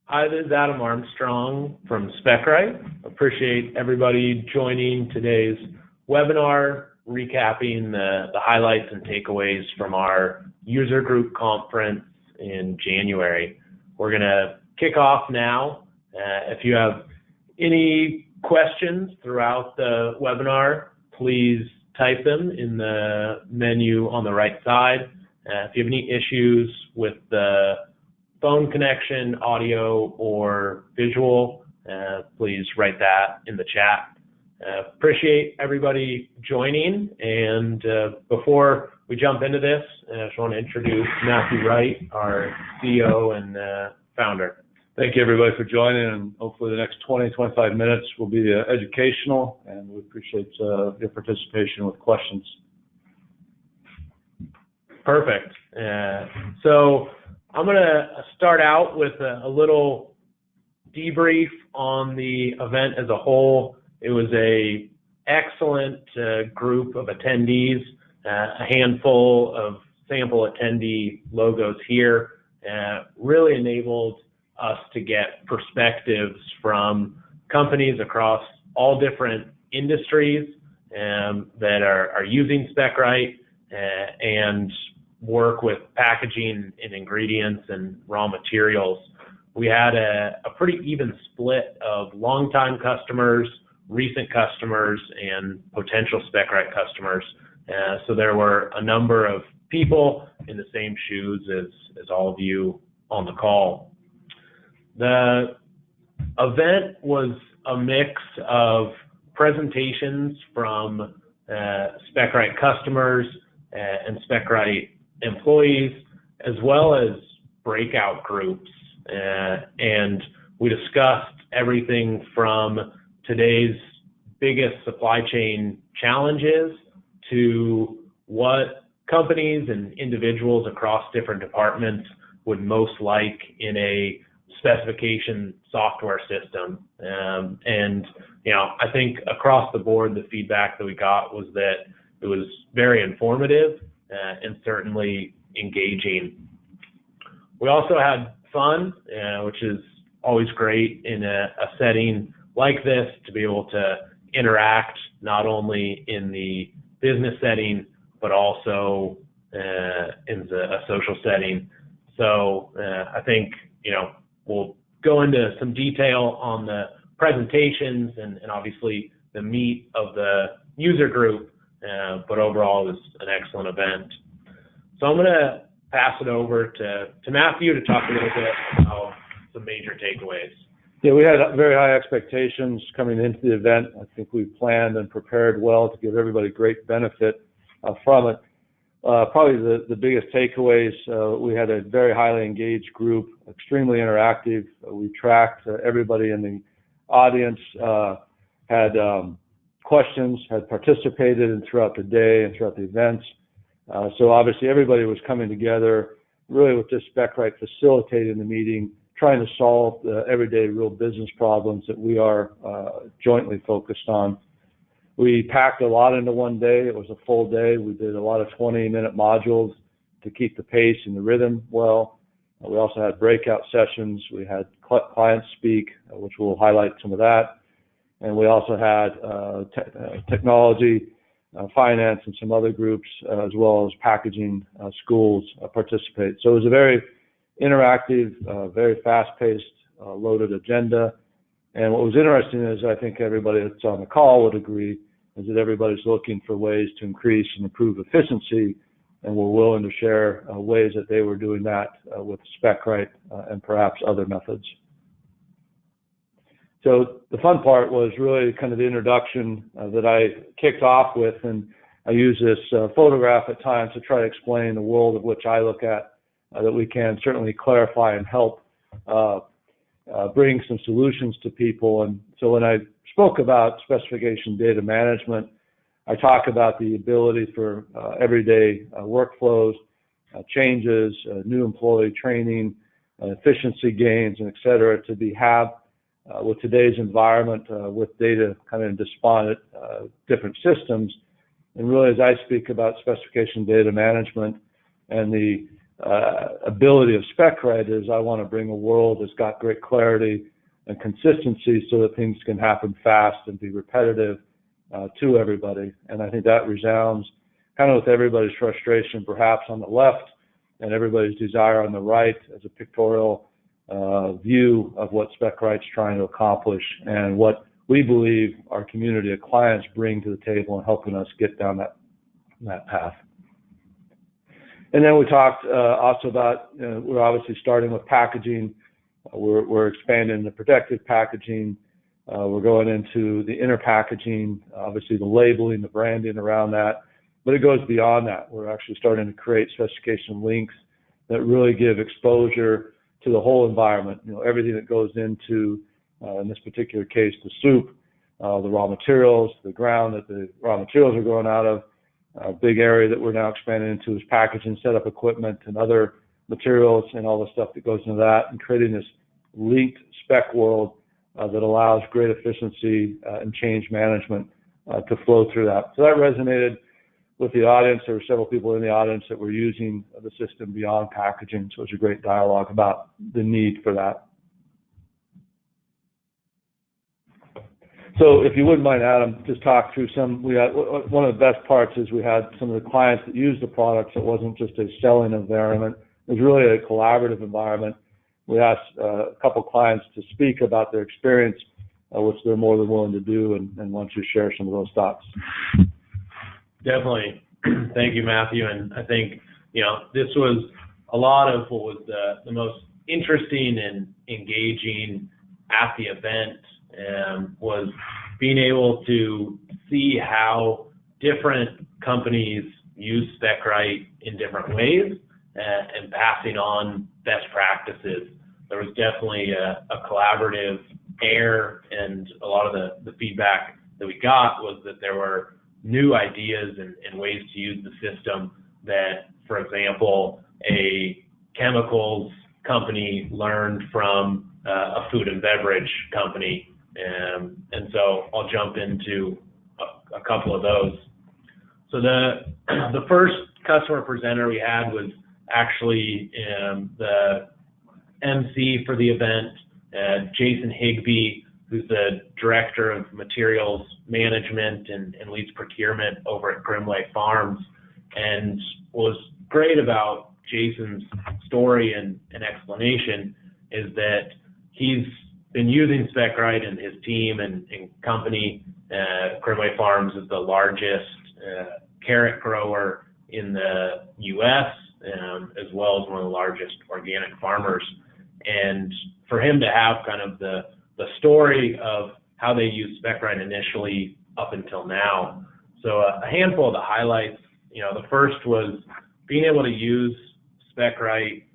Hi, this is Adam Armstrong from Specright. Appreciate everybody joining today's webinar, recapping the highlights and takeaways from our user group conference in January. We're going to kick off now. If you have any questions throughout the webinar, please type them in the menu on the right side. If you have any issues with the phone connection, audio, or visual, please write that in the chat. Appreciate everybody joining, and before we jump into this, I just want to introduce Matthew Wright, our CEO and founder. Thank you everybody for joining, and hopefully the next 20-25 minutes will be educational, and we appreciate your participation with questions. Perfect. So I'm going to start out with a little debrief on the event as a whole. It was an excellent group of attendees, a handful of sample attendee logos here, really enabled us to get perspectives from companies across all different industries that are using Specright and work with packaging and ingredients and raw materials. We had a pretty even split of longtime customers, recent customers, and potential Specright customers. So there were a number of people in the same shoes as all of you on the call. The event was a mix of presentations from Specright customers and Specright employees, as well as breakout groups, and we discussed everything from today's biggest supply chain challenges to what companies and individuals across different departments would most like in a specification software system. And I think across the board, the feedback that we got was that it was very informative and certainly engaging. We also had fun, which is always great in a setting like this, to be able to interact not only in the business setting, but also in a social setting. So I think, we'll go into some detail on the presentations and obviously the meat of the user group, but overall it was an excellent event. So I'm going to pass it over to Matthew to talk a little bit about some major takeaways. Yeah, we had very high expectations coming into the event. I think we planned and prepared well to give everybody great benefit from it. Probably the biggest takeaways, we had a very highly engaged group, extremely interactive. We tracked everybody in the audience, had questions, had participated throughout the day and throughout the events. So obviously everybody was coming together really with this Specright facilitating the meeting, trying to solve the everyday real business problems that we are jointly focused on. We packed a lot into one day. It was a full day. We did a lot of 20-minute modules to keep the pace and the rhythm well. We also had breakout sessions. We had clients speak, which we'll highlight some of that. And we also had technology, finance, and some other groups, as well as packaging schools participate. So it was a very interactive, very fast-paced, loaded agenda. And what was interesting is I think everybody that's on the call would agree is that everybody's looking for ways to increase and improve efficiency, and were willing to share ways that they were doing that with Specright and perhaps other methods. So the fun part was really kind of the introduction that I kicked off with, and I use this photograph at times to try to explain the world of which I look at, that we can certainly clarify and help bring some solutions to people. And so when I spoke about specification data management, I talk about the ability for everyday workflows, changes, new employee training, efficiency gains, and et cetera, to be with today's environment, with data kind of in disparate different systems. And really, as I speak about specification data management and the ability of Specright is I want to bring a world that's got great clarity and consistency so that things can happen fast and be repetitive to everybody. And I think that resounds kind of with everybody's frustration perhaps on the left and everybody's desire on the right as a pictorial view of what Specright's trying to accomplish and what we believe our community of clients bring to the table in helping us get down that path. And then we talked also about, we're obviously starting with packaging. We're expanding the protective packaging. We're going into the inner packaging, obviously the labeling, the branding around that. But it goes beyond that. We're actually starting to create specification links that really give exposure to the whole environment. Everything that goes into, in this particular case, the soup, the raw materials, the ground that the raw materials are growing out of. A big area that we're now expanding into is packaging, setup equipment, and other materials and all the stuff that goes into that, and creating this linked spec world that allows great efficiency and change management to flow through that. So that resonated with the audience. There were several people in the audience that were using the system beyond packaging, so it was a great dialogue about the need for that. So if you wouldn't mind, Adam, just talk through one of the best parts is we had some of the clients that used the products. It wasn't just a selling environment. It was really a collaborative environment. We asked a couple clients to speak about their experience, which they're more than willing to do, and why don't you share some of those thoughts? Definitely. Thank you, Matthew. And I think, this was a lot of what was the most interesting and engaging at the event, was being able to see how different companies use Specright in different ways and passing on best practices. There was definitely a collaborative air, and a lot of the feedback that we got was that there were new ideas and ways to use the system that, for example, a chemicals company learned from a food and beverage company. And so I'll jump into a couple of those. So the first customer presenter we had was actually the MC for the event, Jason Higbee, who's the Director of Materials Management and leads procurement over at Grimway Farms. And what was great about Jason's story and explanation is that he's been using Specright, and his team and company. Grimway Farms is the largest carrot grower in the U.S., as well as one of the largest organic farmers. And for him to have kind of the story of how they used Specright initially up until now. So a handful of the highlights, the first was being able to use Specright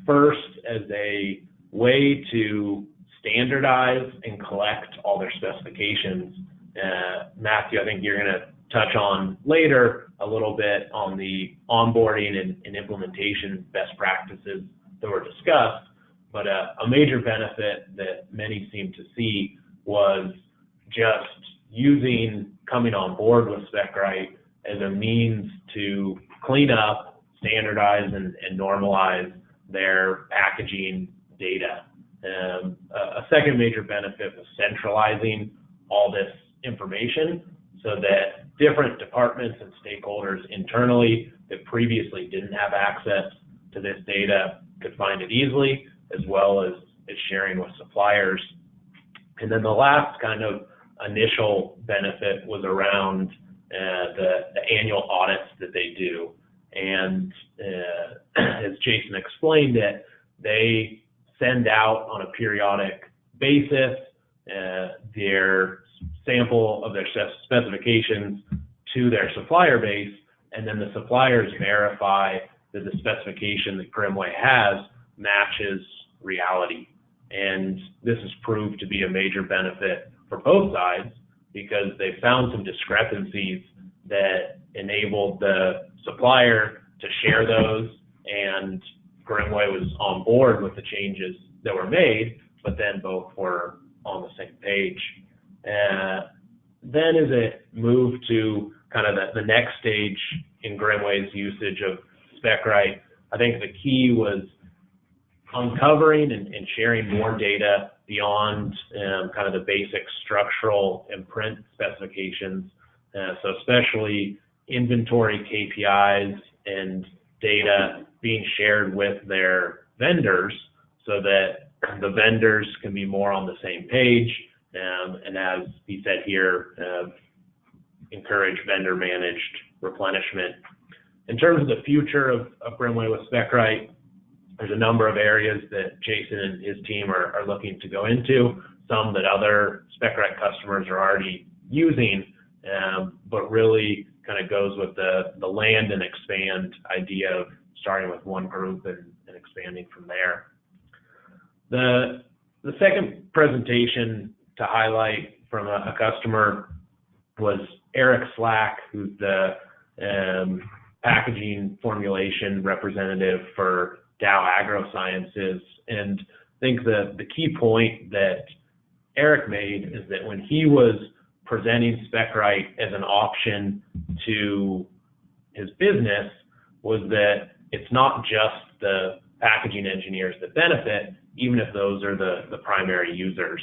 first as a way to standardize and collect all their specifications. Matthew, I think you're going to touch on later a little bit on the onboarding and implementation best practices that were discussed, but a major benefit that many seem to see was just coming on board with Specright as a means to clean up, standardize, and normalize their packaging data. A second major benefit was centralizing all this information so that different departments and stakeholders internally that previously didn't have access to this data could find it easily, as well as sharing with suppliers. And then the last kind of initial benefit was around the annual audits that they do. And as Jason explained it, they send out on a periodic basis their sample of their specifications to their supplier base, and then the suppliers verify that the specification that Grimway has matches reality. And this has proved to be a major benefit for both sides because they found some discrepancies that enabled the supplier to share those, and Grimway was on board with the changes that were made, but then both were on the same page. Then as it moved to kind of the next stage in Grimway's usage of Specright, I think the key was uncovering and sharing more data beyond kind of the basic structural and print specifications. So especially inventory KPIs and data being shared with their vendors so that the vendors can be more on the same page. And as he said here, encourage vendor managed replenishment. In terms of the future of Brimley with Specright, there's a number of areas that Jason and his team are looking to go into, some that other Specright customers are already using, but really kind of goes with the land and expand idea of starting with one group and expanding from there. The second presentation to highlight from a customer was Eric Slack, who's the packaging formulation representative for Dow AgroSciences. And I think the key point that Eric made is that when he was presenting Specright as an option to his business was that it's not just the packaging engineers that benefit, even if those are the primary users.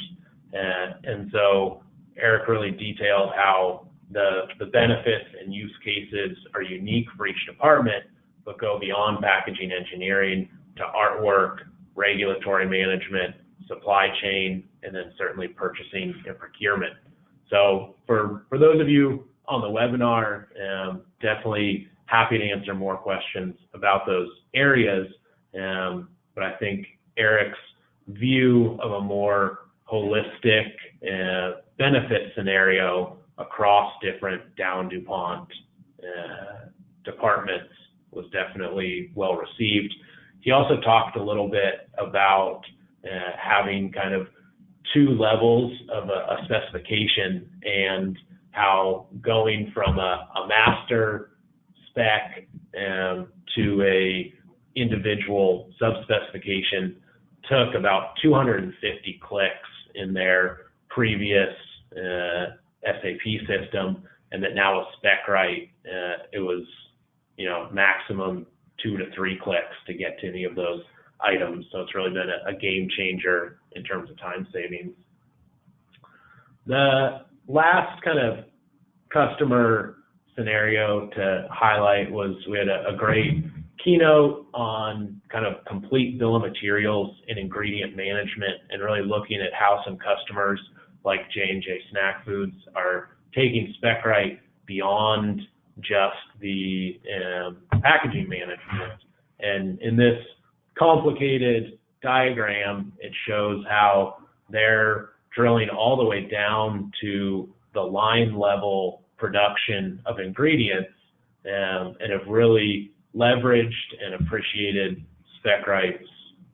And so Eric really detailed how the benefits and use cases are unique for each department, but go beyond packaging engineering to artwork, regulatory management, supply chain, and then certainly purchasing and procurement. So for those of you on the webinar, definitely happy to answer more questions about those areas. But I think Eric's view of a more holistic benefit scenario across different Dow and DuPont departments was definitely well received. He also talked a little bit about having kind of two levels of a specification and how going from a master spec to a individual subspecification took about 250 clicks in their previous SAP system, and that now with Specright, it was, maximum 2 to 3 clicks to get to any of those items. So it's really been a game changer in terms of time savings. The last kind of customer scenario to highlight was we had a great keynote on kind of complete bill of materials and ingredient management, and really looking at how some customers like J&J Snack Foods are taking Specright beyond just the packaging management. And in this complicated diagram, it shows how they're drilling all the way down to the line level production of ingredients, and have really leveraged and appreciated Specright's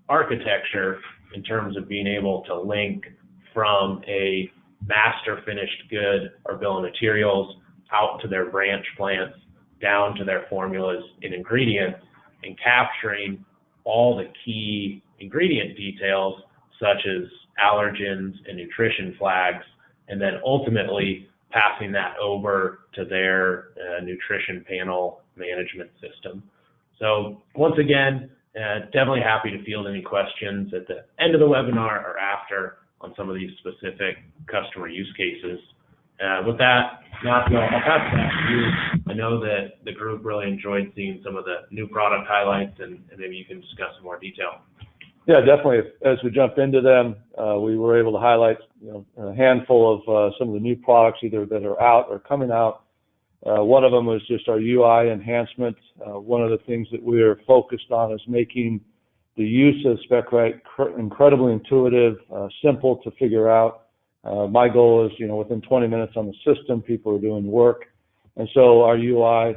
architecture in terms of being able to link from a master finished good or bill of materials out to their branch plants, down to their formulas and ingredients, and capturing all the key ingredient details such as allergens and nutrition flags, and then ultimately passing that over to their nutrition panel management system. So once again, definitely happy to field any questions at the end of the webinar or after on some of these specific customer use cases. With that, Matthew, I'll pass it back to you. I know that the group really enjoyed seeing some of the new product highlights, and maybe you can discuss in more detail. Yeah, definitely. As we jump into them, we were able to highlight a handful of some of the new products either that are out or coming out. One of them was just our UI enhancement. One of the things that we are focused on is making the use of Specright incredibly intuitive, simple to figure out. My goal is, within 20 minutes on the system, people are doing work. And so our UI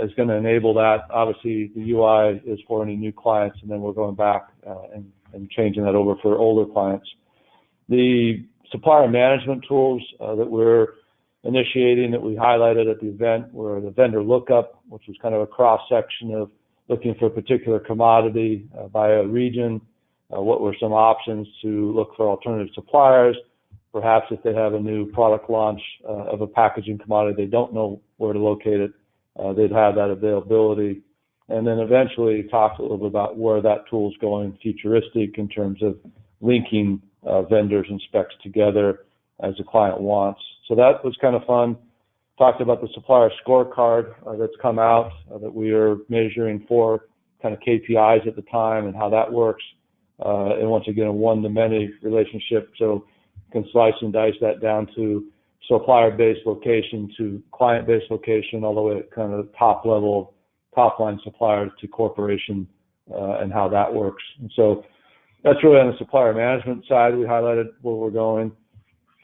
is going to enable that. Obviously, the UI is for any new clients, and then we're going back and changing that over for older clients. The supplier management tools that we're initiating that we highlighted at the event were the vendor lookup, which was kind of a cross-section of looking for a particular commodity by a region, what were some options to look for alternative suppliers. Perhaps if they have a new product launch of a packaging commodity, they don't know where to locate it, they'd have that availability. and then eventually talk a little bit about where that tool is going futuristic in terms of linking vendors and specs together as the client wants. So that was kind of fun. Talked about the supplier scorecard that's come out that we are measuring for kind of KPIs at the time and how that works. And once again, a one-to-many relationship, so you can slice and dice that down to supplier-based location to client-based location, all the way at kind of top level, top-line suppliers to corporation, and how that works. And so that's really on the supplier management side. We highlighted where we're going.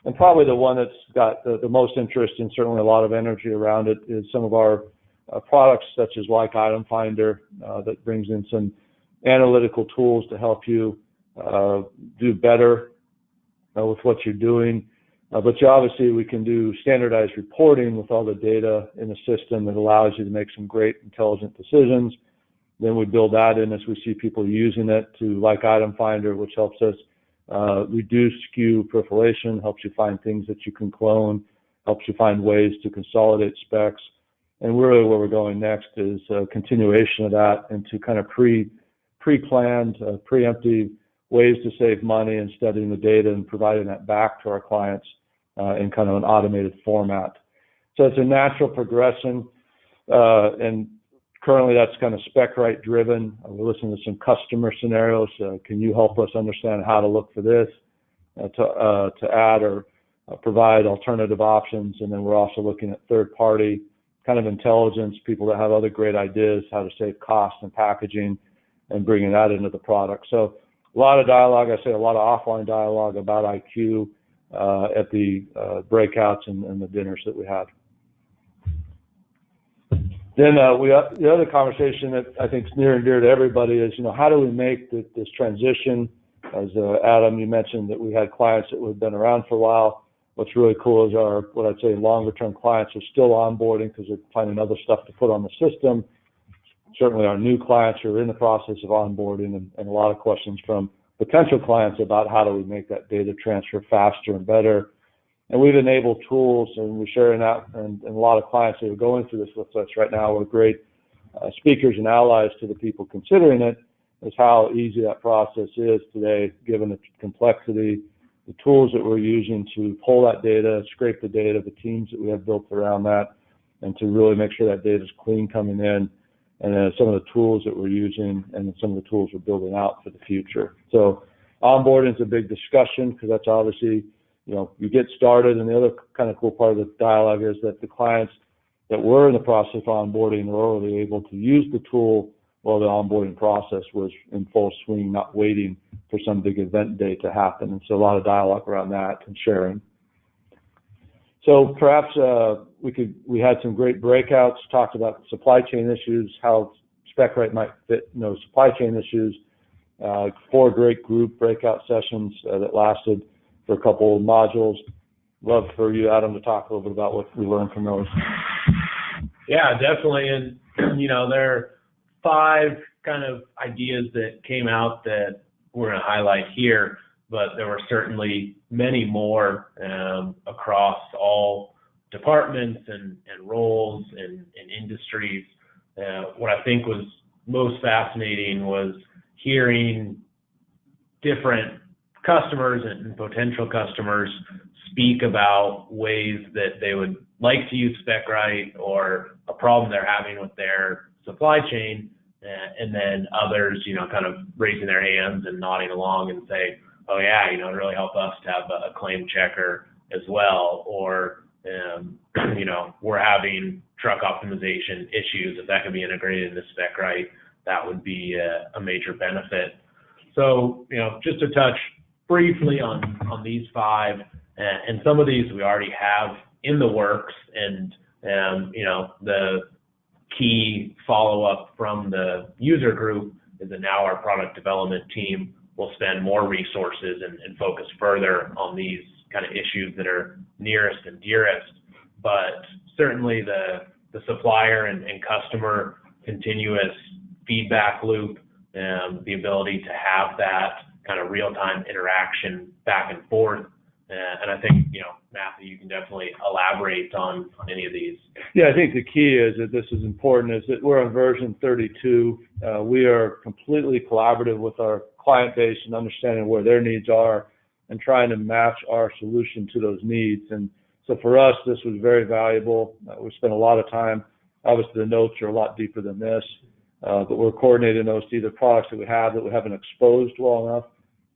And probably the one that's got the most interest and certainly a lot of energy around it is some of our products such as like Item Finder that brings in some analytical tools to help you do better with what you're doing. But obviously we can do standardized reporting with all the data in the system that allows you to make some great intelligent decisions. Then we build that in as we see people using it to like Item Finder, which helps us reduce SKU proliferation, helps you find things that you can clone, helps you find ways to consolidate specs. And really where we're going next is a continuation of that into kind of pre-planned, preemptive ways to save money and studying the data and providing that back to our clients in kind of an automated format. So it's a natural progression, and currently that's kind of Specright driven. We're listening to some customer scenarios. Can you help us understand how to look for this, to add or provide alternative options? And then we're also looking at third party kind of intelligence, people that have other great ideas, how to save cost and packaging and bringing that into the product. So a lot of dialogue, I say a lot of offline dialogue about IQ at the breakouts and the dinners that we had. Then the other conversation that I think is near and dear to everybody is, how do we make this transition? As Adam, you mentioned that we had clients that have been around for a while. What's really cool is our, what I'd say, longer-term clients are still onboarding because they're finding other stuff to put on the system. Certainly our new clients are in the process of onboarding, and a lot of questions from potential clients about how do we make that data transfer faster and better. And we've enabled tools, and we're sharing that, and a lot of clients that are going through this with us right now are great speakers and allies to the people considering it, is how easy that process is today, given the complexity, the tools that we're using to pull that data, scrape the data, the teams that we have built around that, and to really make sure that data is clean coming in, and then some of the tools that we're using and some of the tools we're building out for the future. So onboarding is a big discussion because that's obviously, you get started, and the other kind of cool part of the dialogue is that the clients that were in the process of onboarding were already able to use the tool while the onboarding process was in full swing, not waiting for some big event day to happen. And so a lot of dialogue around that and sharing. So perhaps we had some great breakouts, talked about supply chain issues, how Specright might fit supply chain issues, 4 great group breakout sessions that lasted for a couple of modules. Love for you, Adam, to talk a little bit about what we learned from those. Yeah, definitely. And, there are 5 kind of ideas that came out that we're going to highlight here, but there were certainly many more across all departments and roles and industries. What I think was most fascinating was hearing different customers and potential customers speak about ways that they would like to use Specright or a problem they're having with their supply chain, and then others, kind of raising their hands and nodding along and say, oh yeah, it really helped us to have a claim checker as well, or we're having truck optimization issues. If that can be integrated into Specright, that would be a major benefit. So, just to touch briefly on these 5, and some of these we already have in the works, and the key follow-up from the user group is that now our product development team will spend more resources and focus further on these kind of issues that are nearest and dearest. But certainly the supplier and customer continuous feedback loop, the ability to have that kind of real-time interaction back and forth And I think, Matthew, you can definitely elaborate on any of these. Yeah, I think the key is that this is important is that we're on version 32. We are completely collaborative with our client base and understanding where their needs are and trying to match our solution to those needs. And so for us, this was very valuable. We spent a lot of time. Obviously, the notes are a lot deeper than this, but we're coordinating those to either products that we haven't exposed well enough,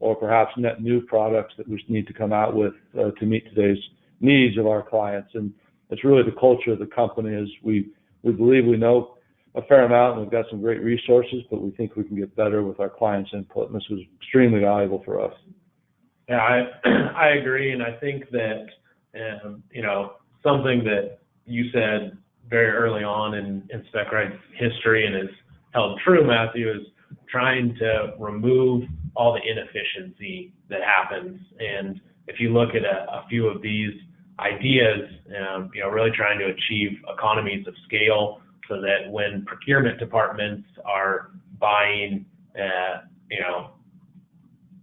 or perhaps net new products that we need to come out with to meet today's needs of our clients. And it's really the culture of the company is we believe we know a fair amount and we've got some great resources, but we think we can get better with our clients' input, and this was extremely valuable for us. Yeah, I agree, and I think that, something that you said very early on in Specright's history and has held true, Matthew, is trying to remove all the inefficiency that happens. And if you look at a few of these ideas, really trying to achieve economies of scale so that when procurement departments are buying,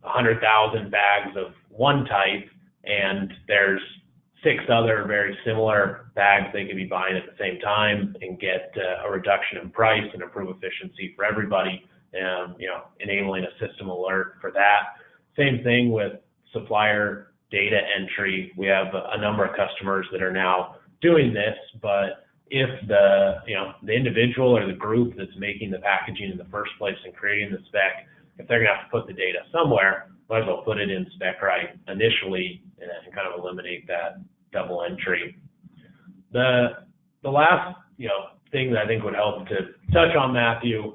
100,000 bags of one type and there's 6 other very similar bags they could be buying at the same time and get a reduction in price and improve efficiency for everybody, enabling a system alert for that. Same thing with supplier data entry. We have a number of customers that are now doing this, but if the individual or the group that's making the packaging in the first place and creating the spec, if they're going to have to put the data somewhere, might as well put it in Specright initially and kind of eliminate that double entry. The last thing that I think would help to touch on, Matthew,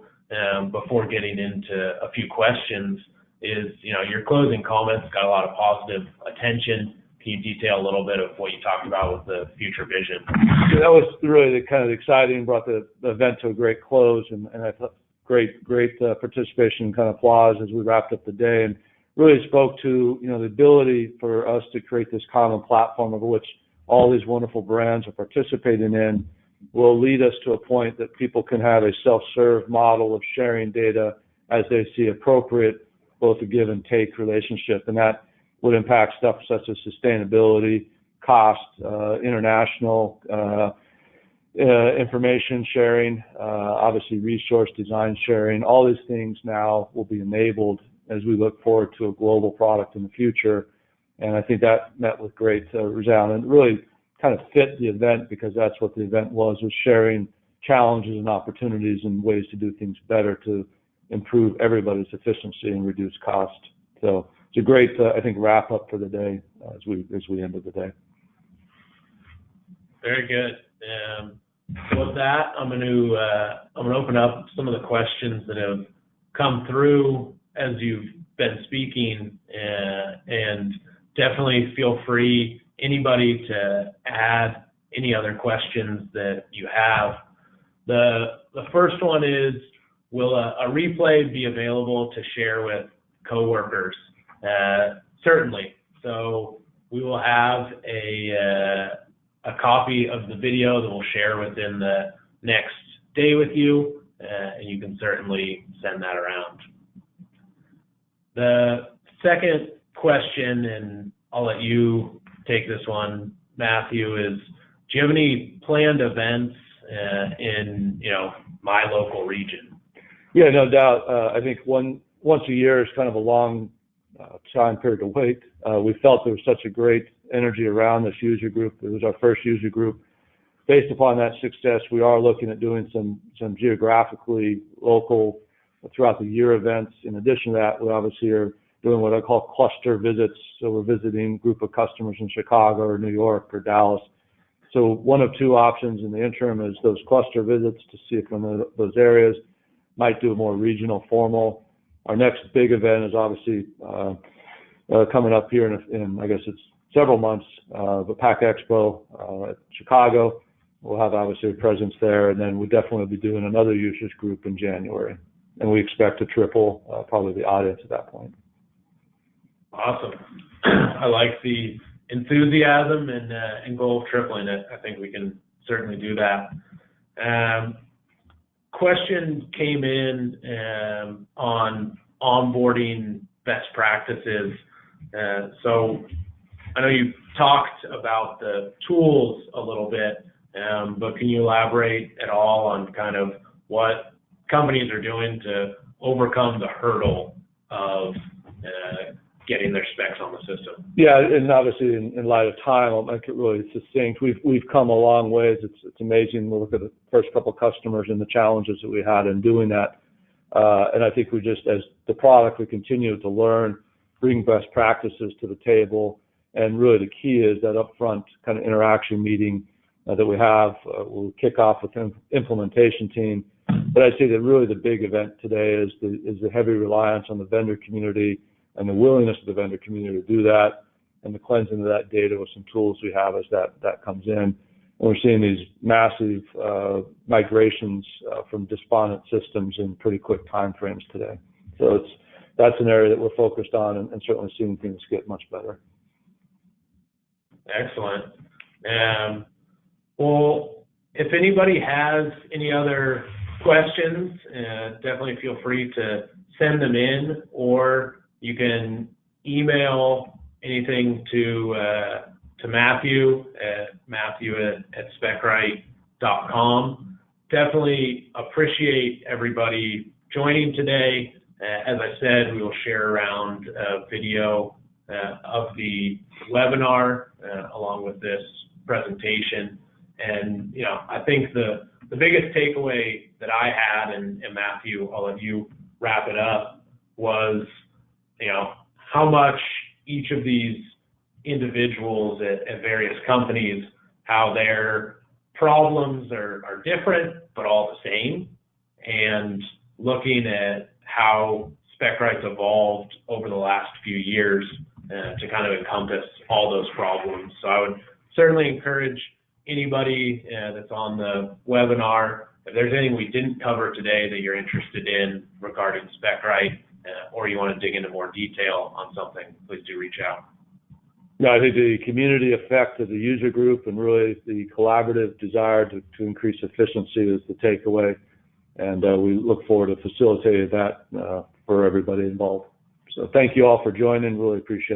before getting into a few questions is your closing comments got a lot of positive attention. Can you detail a little bit of what you talked about with the future vision? Yeah, that was really the kind of exciting, brought the event to a great close, and I thought great participation and kind of applause as we wrapped up the day, and really spoke to the ability for us to create this common platform of which all these wonderful brands are participating in will lead us to a point that people can have a self-serve model of sharing data as they see appropriate, both a give and take relationship, and that would impact stuff such as sustainability, cost, international information sharing, obviously resource design sharing. All these things now will be enabled as we look forward to a global product in the future. And I think that met with great resound and really kind of fit the event, because that's what the event was sharing challenges and opportunities and ways to do things better to improve everybody's efficiency and reduce cost. So it's a great, I think, wrap up for the day as we ended the day. Very good. So with that, I'm going to open up some of the questions that have come through as you've been speaking, and definitely feel free, anybody, to add any other questions that you have. The first one is, will a replay be available to share with coworkers? Certainly. So we will have a copy of the video that we'll share within the next day with you, and you can certainly send that around. The second question, and I'll let you take this one, Matthew, is, do you have any planned events in my local region? Yeah, no doubt. I think once a year is kind of a long time period to wait. We felt there was such a great energy around this user group. It was our first user group. Based upon that success, we are looking at doing some geographically local throughout the year events. In addition to that, we obviously are doing what I call cluster visits. So we're visiting a group of customers in Chicago or New York or Dallas. So one of two options in the interim is those cluster visits to see if one of those areas might do a more regional formal. Our next big event is obviously coming up here in I guess it's several months, the PAC Expo at Chicago. We'll have obviously a presence there, and then we'll definitely be doing another users group in January. And we expect to triple probably the audience at that point. Awesome. I like the enthusiasm and goal of tripling it. I think we can certainly do that. Question came in on onboarding best practices. So I know you talked about the tools a little bit, but can you elaborate at all on kind of what companies are doing to overcome the hurdle of getting their specs on the system? Yeah, and obviously in light of time, I'll make it really succinct. We've come a long ways. It's amazing. We'll look at the first couple customers and the challenges that we had in doing that. And I think we just, as the product, we continue to learn, bring best practices to the table. And really the key is that upfront kind of interaction meeting that we have. We'll kick off with the implementation team. But I'd say that really the big event today is the heavy reliance on the vendor community and the willingness of the vendor community to do that, and the cleansing of that data with some tools we have as that comes in. And we're seeing these massive migrations from despondent systems in pretty quick time frames today. So that's an area that we're focused on, and certainly seeing things get much better. Excellent. Well, if anybody has any other questions, definitely feel free to send them in, or you can email anything to Matthew at Specright.com. Definitely appreciate everybody joining today. As I said, we will share around a video of the webinar along with this presentation. And I think the biggest takeaway that I had, and Matthew, I'll let you wrap it up, was how much each of these individuals at various companies, how their problems are different but all the same, and looking at how Specright's evolved over the last few years to kind of encompass all those problems. So I would certainly encourage anybody that's on the webinar, if there's anything we didn't cover today that you're interested in regarding Specright, or you want to dig into more detail on something, please do reach out. No, I think the community effect of the user group and really the collaborative desire to increase efficiency is the takeaway, and we look forward to facilitating that for everybody involved. So thank you all for joining. Really appreciate it.